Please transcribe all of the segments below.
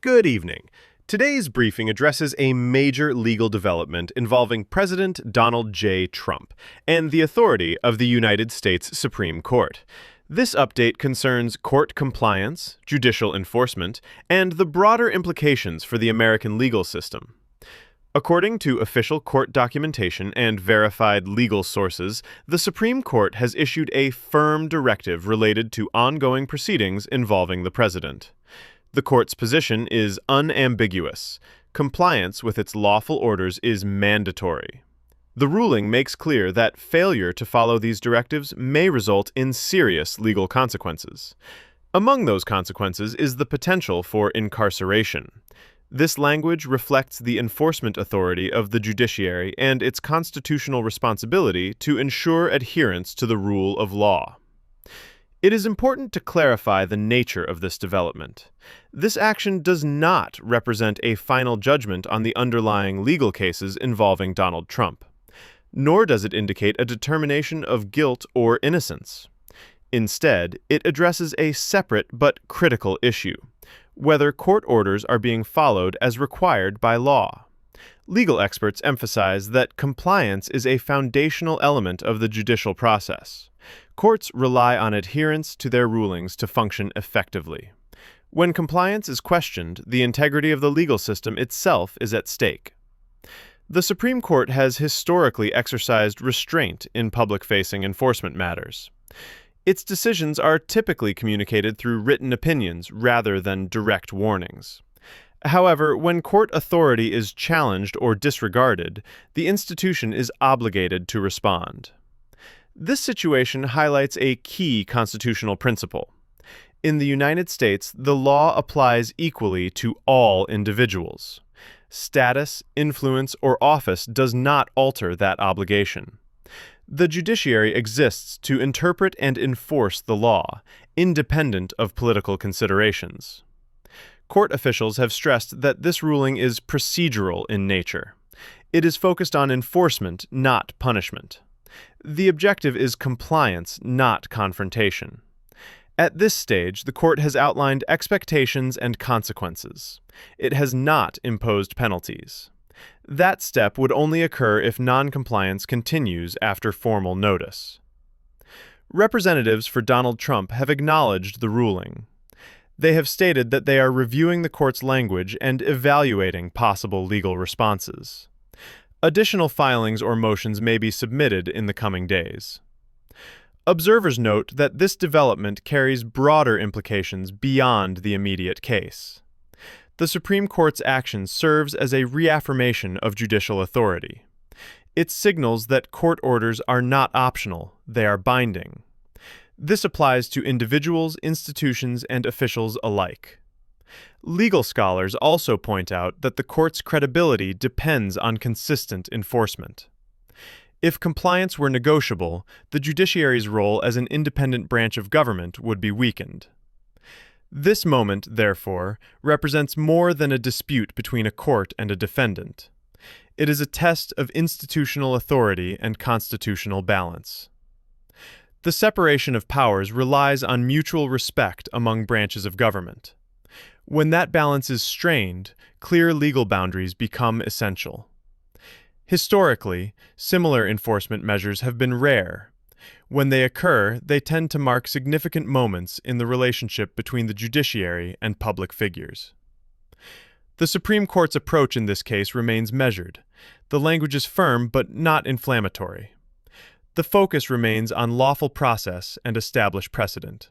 Good evening. Today's briefing addresses a major legal development involving President Donald J. Trump and the authority of the United States Supreme Court. This update concerns court compliance, judicial enforcement, and the broader implications for the American legal system. According to official court documentation and verified legal sources, the Supreme Court has issued a firm directive related to ongoing proceedings involving the president. The court's position is unambiguous. Compliance with its lawful orders is mandatory. The ruling makes clear that failure to follow these directives may result in serious legal consequences. Among those consequences is the potential for incarceration. This language reflects the enforcement authority of the judiciary and its constitutional responsibility to ensure adherence to the rule of law. It is important to clarify the nature of this development. This action does not represent a final judgment on the underlying legal cases involving Donald Trump, nor does it indicate a determination of guilt or innocence. Instead, it addresses a separate but critical issue: whether court orders are being followed as required by law. Legal experts emphasize that compliance is a foundational element of the judicial process. Courts rely on adherence to their rulings to function effectively. When compliance is questioned, the integrity of the legal system itself is at stake. The Supreme Court has historically exercised restraint in public-facing enforcement matters. Its decisions are typically communicated through written opinions rather than direct warnings. However, when court authority is challenged or disregarded, the institution is obligated to respond. This situation highlights a key constitutional principle. In the United States, the law applies equally to all individuals. Status, influence, or office does not alter that obligation. The judiciary exists to interpret and enforce the law, independent of political considerations. Court officials have stressed that this ruling is procedural in nature. It is focused on enforcement, not punishment. The objective is compliance, not confrontation. At this stage, the court has outlined expectations and consequences. It has not imposed penalties. That step would only occur if noncompliance continues after formal notice. Representatives for Donald Trump have acknowledged the ruling. They have stated that they are reviewing the court's language and evaluating possible legal responses. Additional filings or motions may be submitted in the coming days. Observers note that this development carries broader implications beyond the immediate case. The Supreme Court's action serves as a reaffirmation of judicial authority. It signals that court orders are not optional, they are binding. This applies to individuals, institutions, and officials alike. Legal scholars also point out that the court's credibility depends on consistent enforcement. If compliance were negotiable, the judiciary's role as an independent branch of government would be weakened. This moment, therefore, represents more than a dispute between a court and a defendant. It is a test of institutional authority and constitutional balance. The separation of powers relies on mutual respect among branches of government. When that balance is strained, clear legal boundaries become essential. Historically, similar enforcement measures have been rare. When they occur, they tend to mark significant moments in the relationship between the judiciary and public figures. The Supreme Court's approach in this case remains measured. The language is firm but not inflammatory. The focus remains on lawful process and established precedent.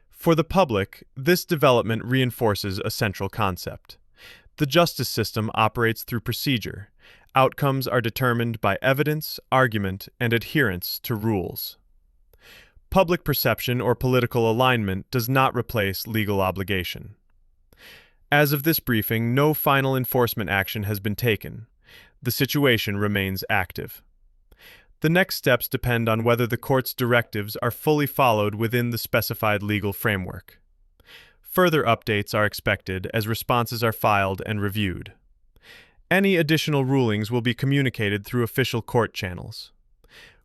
For the public, this development reinforces a central concept. The justice system operates through procedure. Outcomes are determined by evidence, argument, and adherence to rules. Public perception or political alignment does not replace legal obligation. As of this briefing, no final enforcement action has been taken. The situation remains active. The next steps depend on whether the court's directives are fully followed within the specified legal framework. Further updates are expected as responses are filed and reviewed. Any additional rulings will be communicated through official court channels.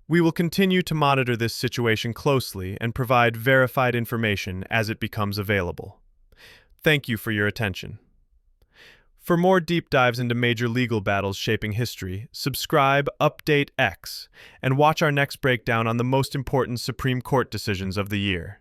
We will continue to monitor this situation closely and provide verified information as it becomes available. Thank you for your attention. For more deep dives into major legal battles shaping history, subscribe Update X and watch our next breakdown on the most important Supreme Court decisions of the year.